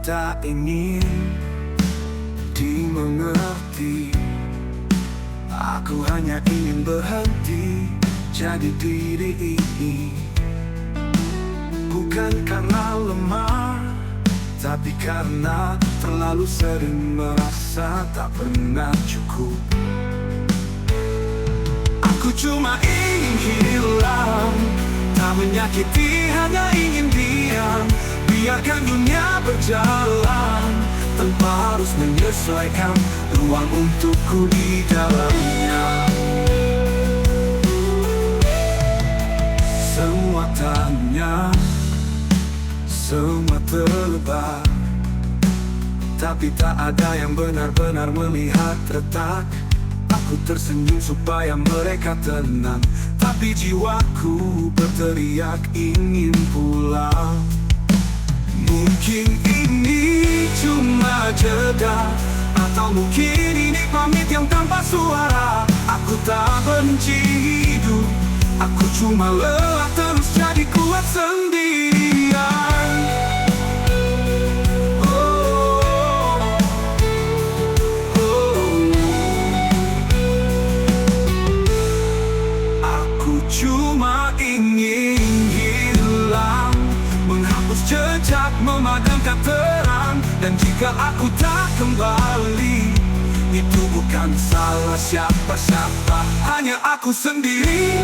tak ingin dimengerti. Aku hanya ingin berhenti jadi diri ini. Bukan karena lemah, tapi karena terlalu sering merasa tak pernah cukup. Aku cuma ingin hilang, tak menyakiti, hanya ingin diam. Biarkan dunia berjalan tanpa harus menyesuaikan ruang untukku di dalamnya. Semua tanya, semua terlebak, tapi tak ada yang benar-benar melihat retak. Aku tersenyum supaya mereka tenang, tapi jiwaku berteriak ingin pulang. Mungkin ini cuma jeda, atau mungkin ini pamit yang tanpa suara. Aku tak benci hidup, aku cuma lelah terus jadi kuat sendirian. Aku cuma ingin hilang, menghapus jejak, memadamkan terang. Dan jika aku tak kembali, itu bukan salah siapa-siapa, hanya aku sendiri.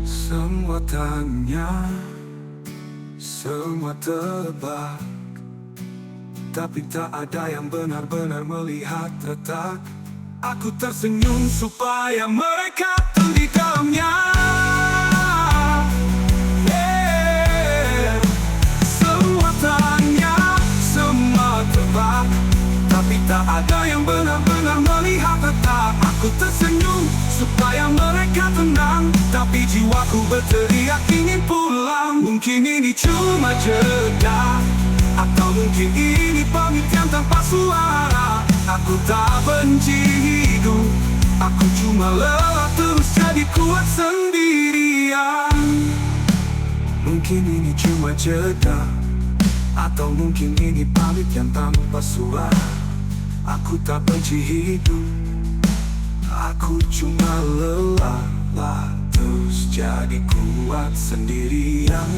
Semua tanya, semua tebak, tapi tak ada yang benar-benar melihat retak. Aku tersenyum supaya mereka tahu di dalamnya. Semua tanya, semua tebak, tapi tak ada yang benar-benar melihat retak. Aku tersenyum supaya mereka tenang, tapi jiwaku berteriak ingin pulang. Mungkin ini cuma jeda, atau mungkin ini pamit yang tanpa suara. Aku tak benci hidup, aku cuma lelah terus jadi kuat sendirian. Mungkin ini cuma jeda, atau mungkin ini pamit yang tanpa suara. Aku tak benci hidup, aku cuma lelah terus jadi kuat sendirian.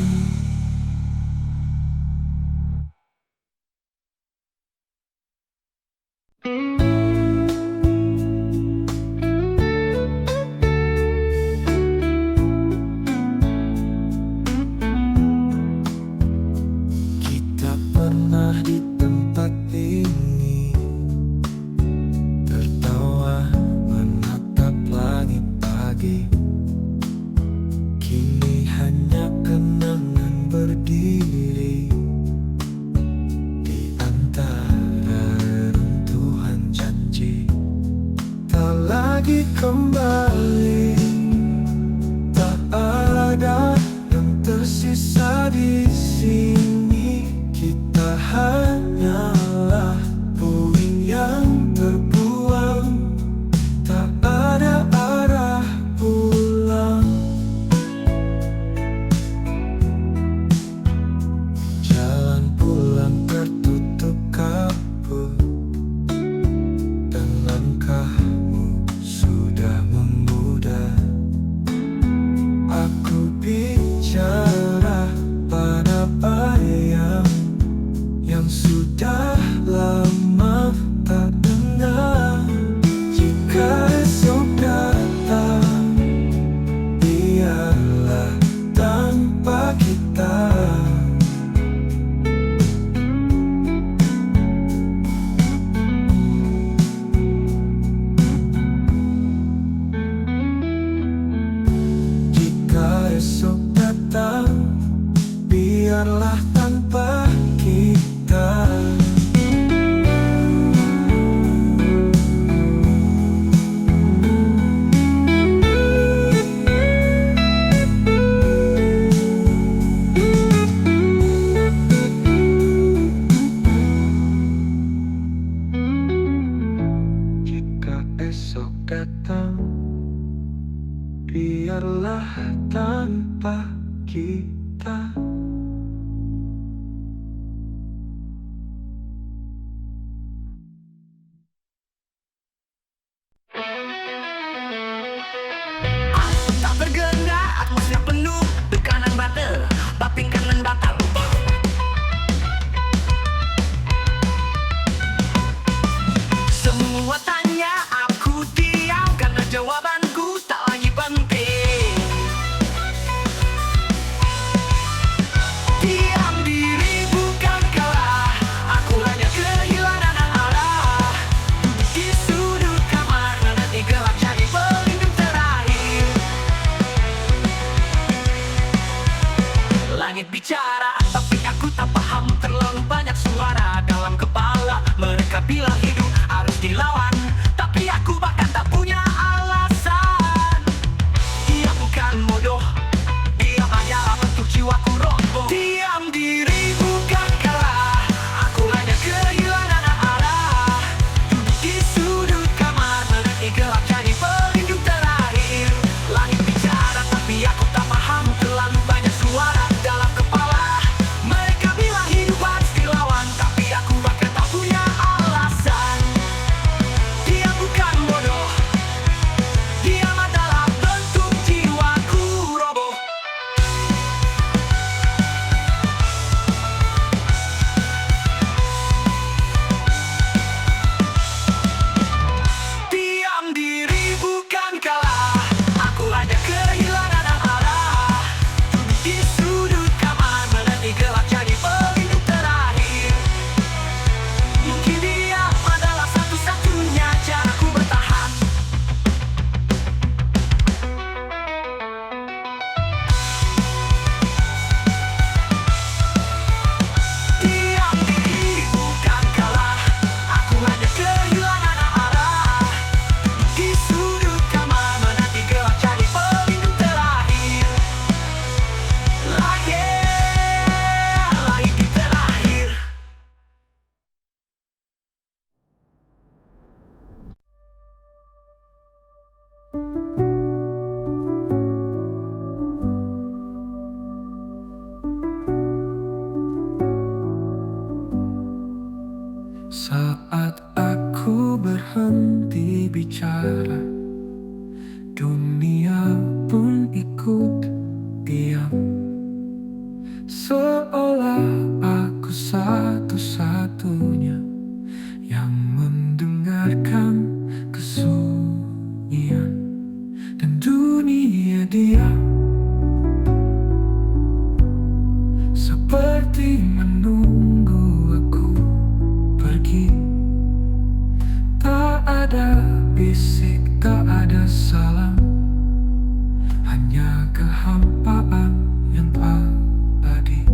Kita pernah di tempat ini, tertawa menatap langit pagi. Kini hanya kenangan berdiri di antara runtuhan janji. Tak lagi kembali, tak ada yang tersisa di sini. Kita hanyalah puing yang terbuang, tak ada arah pulang. Jalan pulang tertutup kabut, dan langkahmu sudah memudar. Aku bicara pada bayang yang sudah lama tak dengar. Jika esok datang, biarlah tanpa kita. Jika esok datang, biarlah tanpa kita. kita. Tak bergerak, atmosfer penuh tekanan batal, paping kanan batal. Semua tanya, aku diam karena jawabanku tak lagi penting. Diam diri bukan kalah, aku hanya kehilangan arah. Duduk di sudut kamar, menanti gelap cari pelindung terakhir. Langit bicara, tapi aku tak paham. Terlalu banyak suara dalam kepala. Mereka bilang hidup harus dilawan, tapi aku bahkan tak punya alasan. Dia bukan bodoh, dia hanyalah bentuk jiwaku roboh. Diam diri bukan kalah, aku hanya kehilangan arah. Duduk di sudut kamar, menanti gelap jadi pelindung terakhir. Langit bicara, tapi aku tak paham. Terlalu banyak suara dalam kepala. Mereka bilang hidup harus dilawan, tapi aku bahkan tak punya alasan. Dia bukan bodoh, dia adalah bentuk jiwaku roboh. Diam diri bukan kalah, aku hanya kehilangan arah. Duduk di sudut kamar, menanti gelap jadi pelindung terakhir. Mungkin dia adalah satu-satunya caraku bertahan. Diam diri bukan kalah, aku hanya kehilangan arah. Di sudut kamar, menanti gelap jadi pelindung terakhir. Lagi di terakhir. Saat aku berhenti bicara, dunia pun ikut diam. Seolah aku satu-satunya yang mendengarkan kesunyian, dan dunia diam seperti menunggu aku pergi. Tak ada bisik, tak ada salam, hanya kehampaan yang abadi.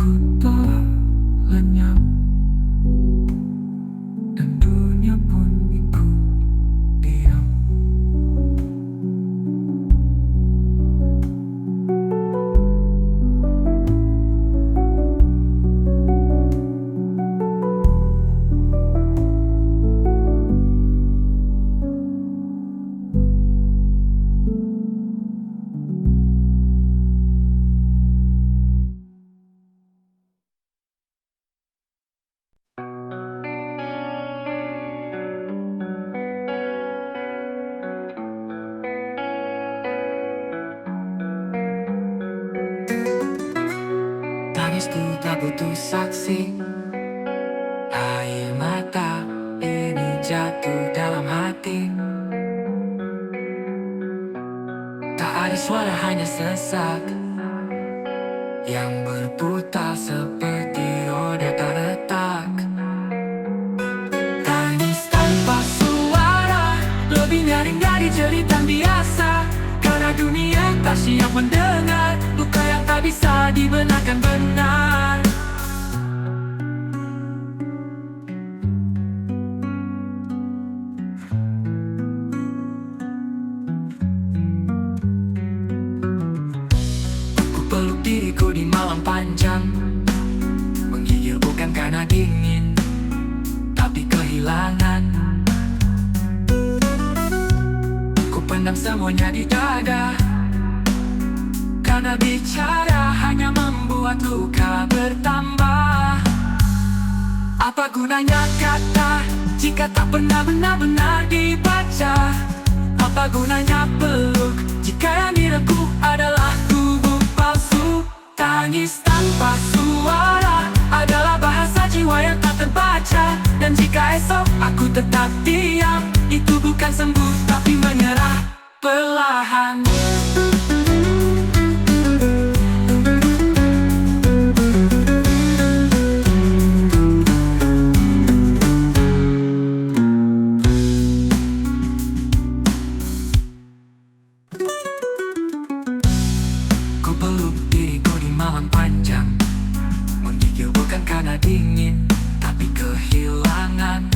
Aku telah lenyap dan dunia pun ikut diam. Tangisku tak butuh saksi, air mata ini jatuh dalam hati. Tak ada suara, hanya sesak yang berputar seperti roda tak retak. Tangis tanpa suara, lebih nyaring dari jeritan biasa. Karena dunia tak siap mendengar luka yang tak bisa dibenarkan benar. Ku peluk diriku di malam panjang, menggigil bukan karena dingin, tapi kehilangan. Ku pendam semuanya di dada, karena bicara hanya membuat luka bertambah. Apa gunanya kata jika tak pernah benar-benar dibaca? Apa gunanya peluk jika yang direngkuh adalah tubuh palsu? Tangis tanpa suara adalah bahasa jiwa yang tak terbaca. Dan jika esok aku tetap diam, itu bukan sembuh tapi menyerah perlahan. Ku peluk diriku di malam panjang, menggigil bukan karena dingin, tapi kehilangan.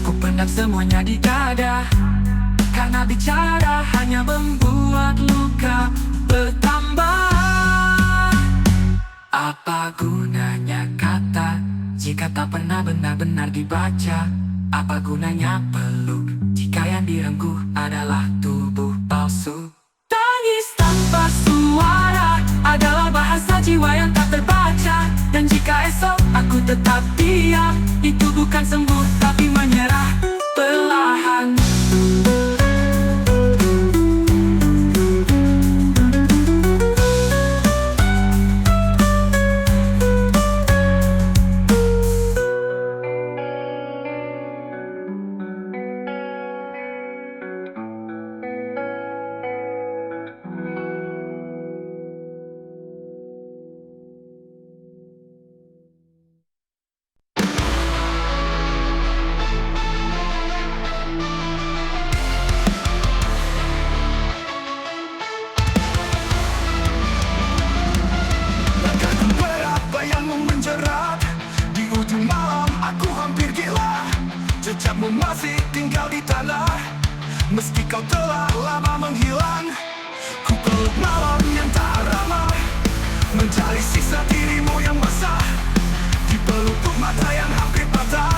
Ku pendam semuanya di dada, karena bicara hanya membuat luka bertambah. Apa gunanya kata jika tak pernah benar-benar dibaca? Apa gunanya peluk jika yang direngkuh adalah tubuh palsu? Tangis tanpa suara adalah bahasa jiwa yang tak terbaca. Dan jika esok aku tetap diam, itu bukan sembuh tapi menyerah perlahan. Di ujung malam aku hampir gila, jejakmu masih tinggal di tanah, meski kau telah lama menghilang. Ku peluk malam yang tak ramah, mencari sisa dirimu yang basah. Di pelupuk mata yang hampir patah,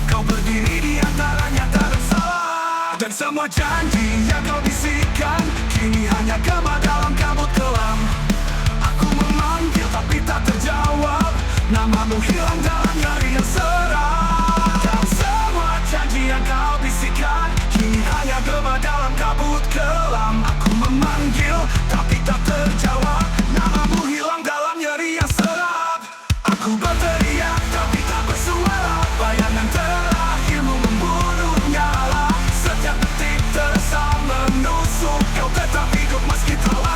kau berdiri di antara nyata dan salah. Dan semua janji yang kau bisikan kini hanya gema dalam kabut kelam. Aku memanggil tapi tak terjawab, namamu hilang dalam nyari yang seram. Dan semua janji yang kau bisikan kini hanya gema dalam kabut kelam. Aku memanggil tapi tak terjawab, namamu hilang dalam nyeri yang serap. Aku berteriak tapi tak bersuara, bayangan terakhirmu membunuh nyala. Setiap detik terasa menusuk, kau tetap hidup meski telah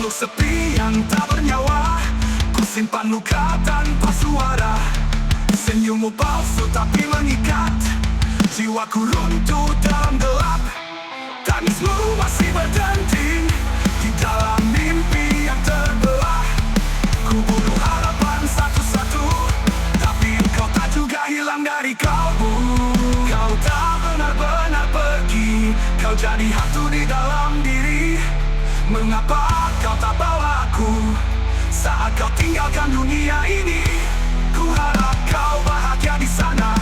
Makhluk sepi yang tak bernyawa, ku simpan luka tanpa suara. Senyummu palsu tapi mengikat, jiwaku runtuh dalam gelap. Tangismu masih berdenting di dalam mimpi yang terbelah. Ku bunuh harapan satu-satu, tapi kau tak juga hilang dari kalbu. Kau tak benar-benar pergi, kau jadi hantu di dalam diri. Mengapa kau tak bawa aku saat kau tinggalkan dunia ini? Ku harap kau bahagia di sana,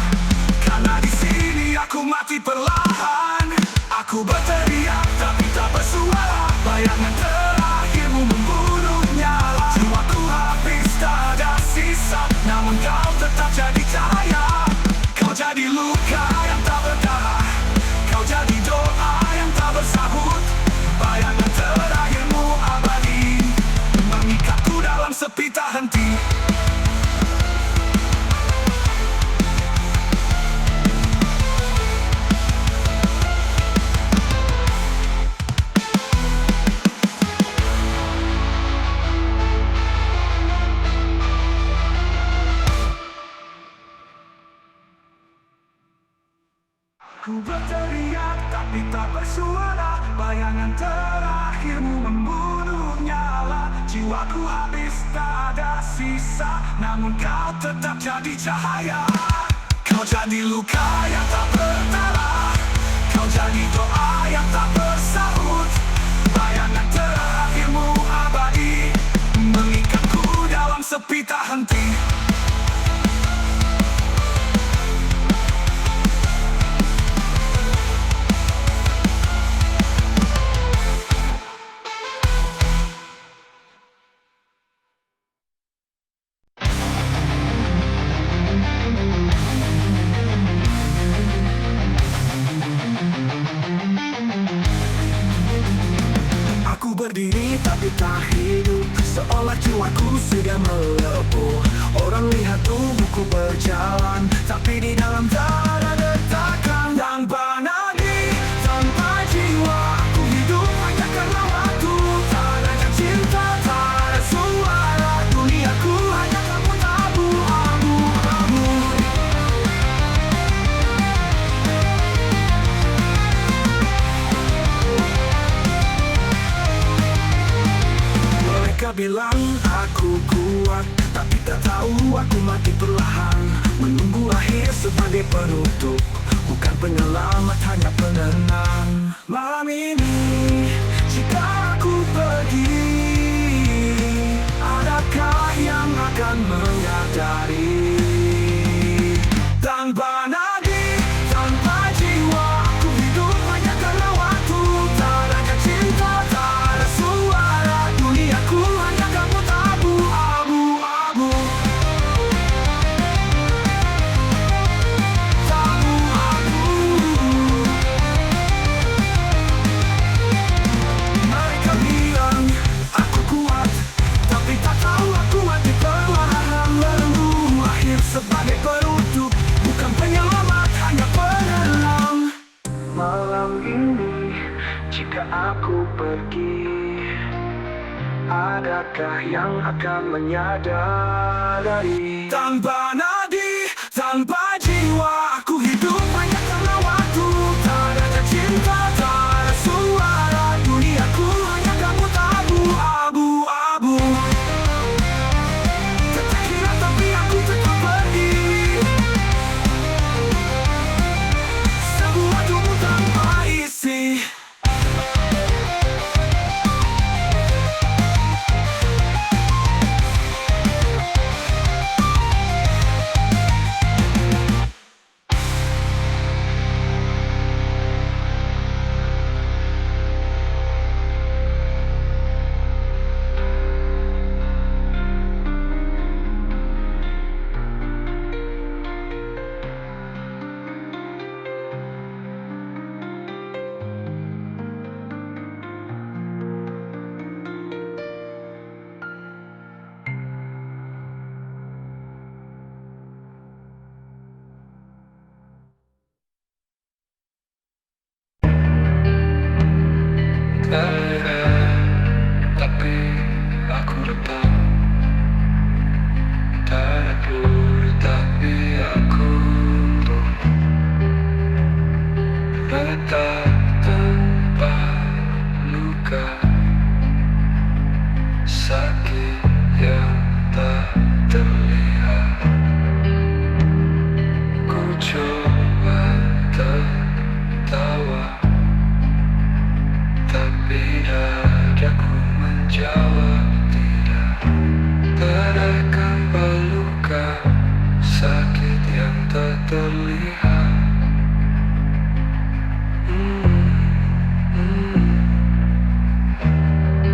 karena di sini aku mati perlahan. Aku berteriak tapi tak bersuara, bayangan terakhirmu membunuh nyala. Jiwaku habis tak ada sisa, namun kau tetap jadi cahaya. Kau jadi luka yang tak berdarah, kau jadi doa yang tak bersahut. Bayangan terakhirmu abadi, mengikatku dalam sepi tak henti. Ku berteriak tapi tak bersuara, bayangan terakhirmu membunuh nyala. Jiwaku habis tak ada sisa, namun kau tetap jadi cahaya. Kau jadi luka yang tak berdarah, kau jadi doa yang tak bersahut. Bayangan terakhirmu abadi, mengikatku dalam sepi tak henti. Aku berdiri tapi tak hidup, seolah jiwaku sudah melepuh. Orang lihat tubuhku berjalan, tapi di dalam tak ada detakan. Tanpa nadi, tanpa jiwa, aku hidup hanya karena waktu. Tak ada cinta, tak ada suara, duniaku hanya kabut abu-abu. Mereka bilang aku kuat, tapi tak tahu aku mati perlahan. Menunggu akhir sebagai penutup, bukan penyelamat, hanya penenang. Malam ini, jika aku pergi, adakah yang akan menyadari? Tanpa nadi, tanpa jiwa, aku hidup hanya karena waktu. Tak ada cinta, tak ada suara, duniaku hanya kabut abu-abu. Abu-abu. Mereka bilang aku kuat, tapi tak tahu aku mati perlahan. Menunggu akhir sebagai penutup, bukan penyelamat, hanya penenang. Malam ini, jika aku pergi, adakah yang akan menyadari? Tanpa nadi, tanpa jiwa, aku hidup hanya karena waktu. Tak ada cinta, tak ada suara, duniaku hanya kabut abu-abu. Tetap kira tapi aku tetap pergi. Sebuah tubuh tanpa isi. sakit yang tak terlihat. Ku coba tertawa, tapi dadaku menjawab tidak. Terkampa luka sakit yang tak terlihat.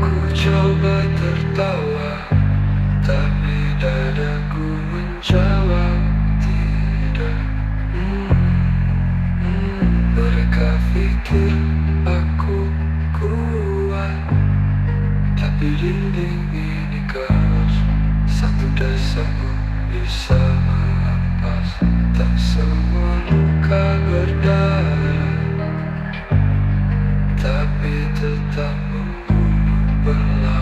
Ku coba tertawa, tapi dadaku menjawab tidak. Mereka pikir aku kuat, tapi dinding ini keras. Satu dasarku bisa menghempas. Tak semua luka berdarah, tapi tetap membunuh perlahan.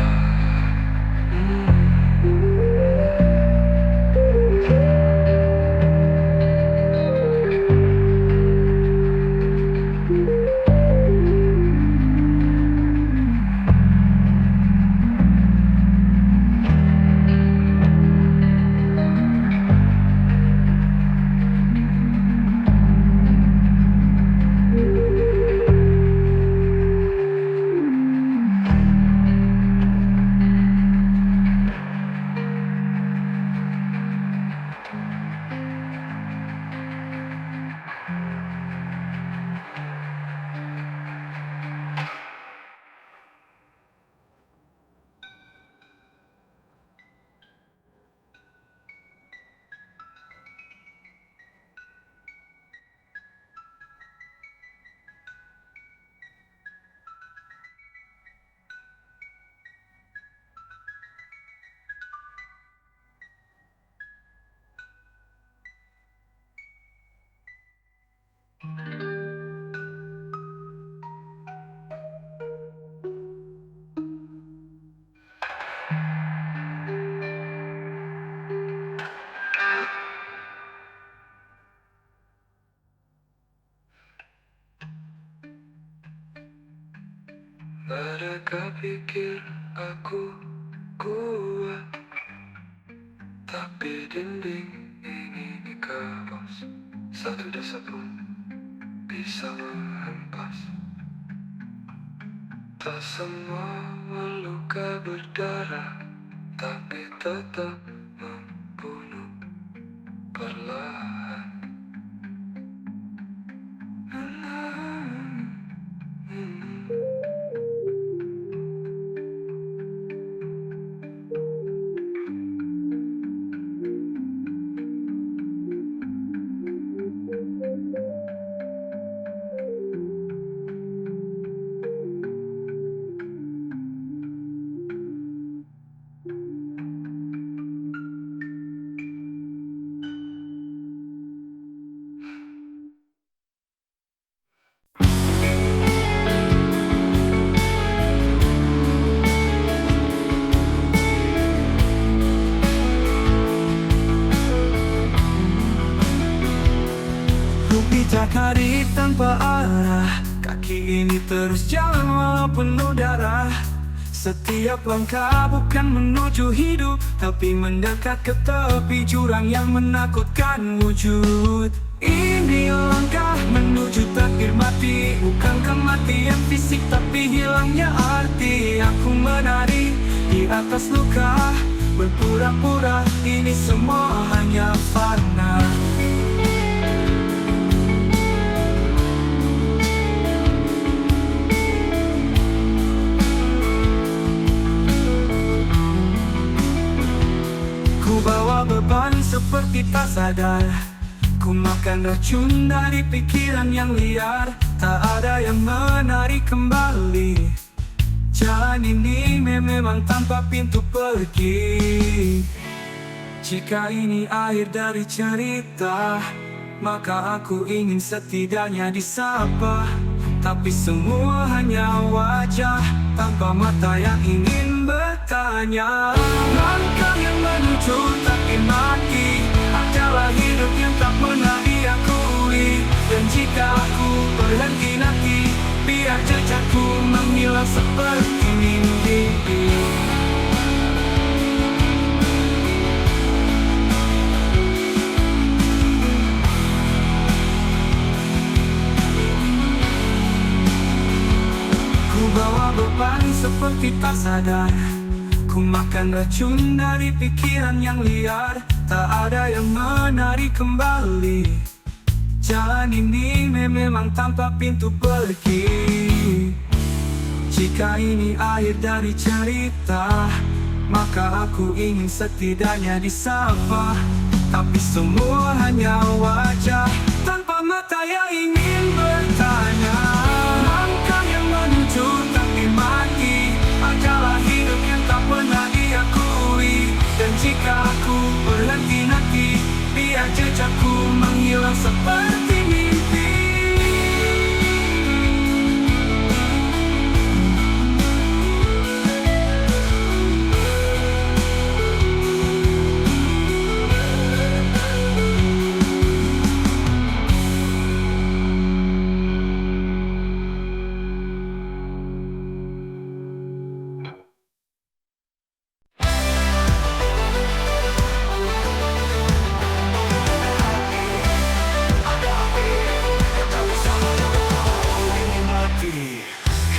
Mereka pikir aku kuat, tapi dinding ini keras. Satu dasar pun bisa menghempas. Tak semua luka berdarah, tapi tetap membunuh perlahan. Pijak hari tanpa arah, kaki ini terus jalan walau penuh darah. Setiap langkah bukan menuju hidup, tapi mendekat ke tepi jurang yang menakutkan wujud. Ini langkah menuju takdir mati, bukan kematian fisik tapi hilangnya arti. Aku menari di atas luka, berpura-pura ini semua hanya fana. Ku bawa beban seperti tak sadar, ku makan racun dari pikiran yang liar. Tak ada yang menarik kembali, jalan ini memang tanpa pintu pergi. Jika ini akhir dari cerita, maka aku ingin setidaknya disapa. Tapi semua hanya wajah tanpa mata yang ingin bertanya. Langkah yang menuju takdir mati adalah hidup yang tak pernah diakui. Dan jika aku berhenti nanti, biar jejakku menghilang seperti mimpi. Tapi tak sadar, ku makan racun dari pikiran yang liar. Tak ada yang menarik kembali. Jalan ini memang tanpa pintu pergi. Jika ini akhir dari cerita, maka aku ingin setidaknya disapa. Tapi semua hanya wajah tanpa mata yang ingin bertanya. Langkah yang menuju tapi mati adalah hidup yang tak pernah diakui. Dan jika aku berhenti nanti, biar jejakku menghilang seperti mimpi.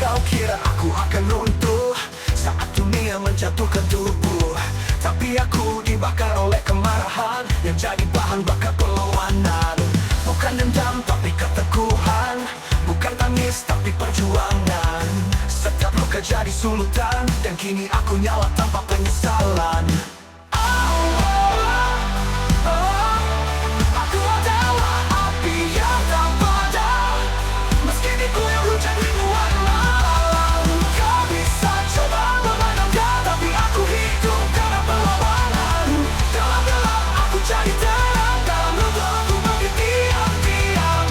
Kau kira aku akan runtuh saat dunia menjatuhkan tubuh. Tapi aku dibakar oleh kemarahan yang jadi bahan bakar perlawanan. Bukan dendam tapi keteguhan, bukan tangis tapi perjuangan. Setiap luka jadi sulutan, dan kini aku nyala tanpa penyesalan. Aku adalah api yang tak padam, meski diguyur hujan ribuan malam. Kau bisa coba memadamkan, tapi aku hidup karena perlawanan. Dalam gelap aku jadi terang, dalam runtuh aku bangkit diam-diam.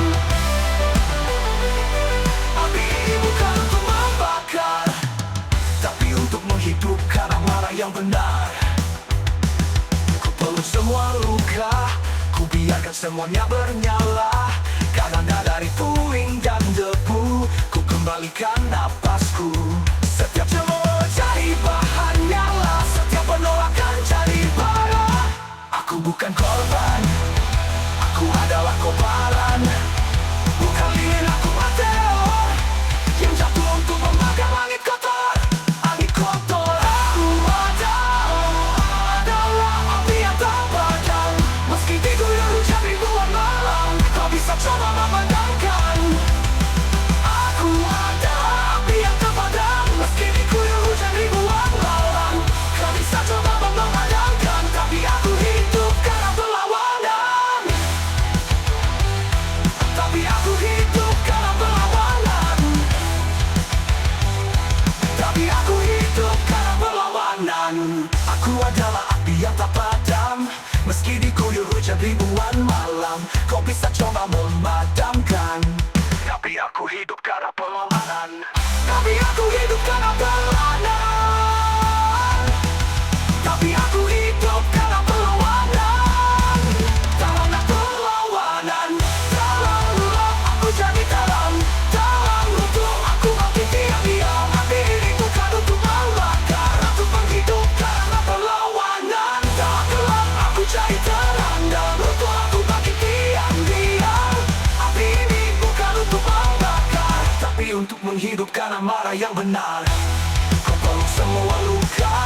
Api ini bukan untuk membakar, tapi untuk menghidupkan amarah yang benar. Ku peluk semua luka, ku biarkan semuanya bernyala. Karena dari puing dan debu, ku kembalikan napasku. Setiap cemooh jadi bahan nyala, setiap penolakan jadi bara. Aku bukan korban, aku adalah kobaran. Bukan lilin, aku meteor yang jatuh untuk membakar langit kotor. Langit kotor. Aku adalah api yang tak padam, meski diguyur hujan ribuan malam. Kau bisa coba memadamkan. Aku adalah api yang tak padam, meski diguyur hujan ribuan malam. Kau bisa coba memadamkan, tapi aku hidup karena perlawanan. Tapi aku hidup karena perlawanan. Tapi aku hidup karena perlawanan. Aku adalah api yang tak padam, meski diguyur hujan ribuan malam. Kau bisa coba memadamkan, tapi aku hidup karena perlawanan. Tapi aku hidup karena perlawanan. Tapi aku hidup karena perlawanan. Dalam perlawanan, dalam gelap aku jadi terang. Dalam runtuh aku bangkit diam-diam. Api ini bukan untuk membakar, untuk menghidup karena perlawanan. Dalam gelap aku jadi terang, dalam runtuh aku bangkit diam-diam. Api ini bukan untuk membakar, tapi untuk menghidupkan amarah yang benar. Ku peluk semua luka,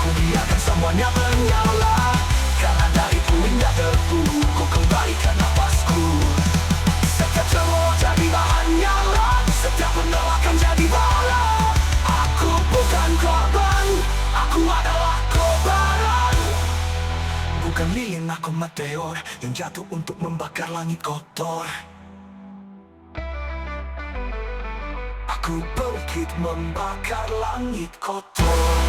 ku biarkan semuanya menyala. Karena dari puing dan debu, ku kembalikan napasku. Setiap cemooh jadi bahan nyala, setiap penolakan jadi bara. Aku bukan korban, aku adalah kobaran. Bukan lilin, aku meteor yang jatuh untuk membakar langit kotor. Aku bangkit membakar langit kotor.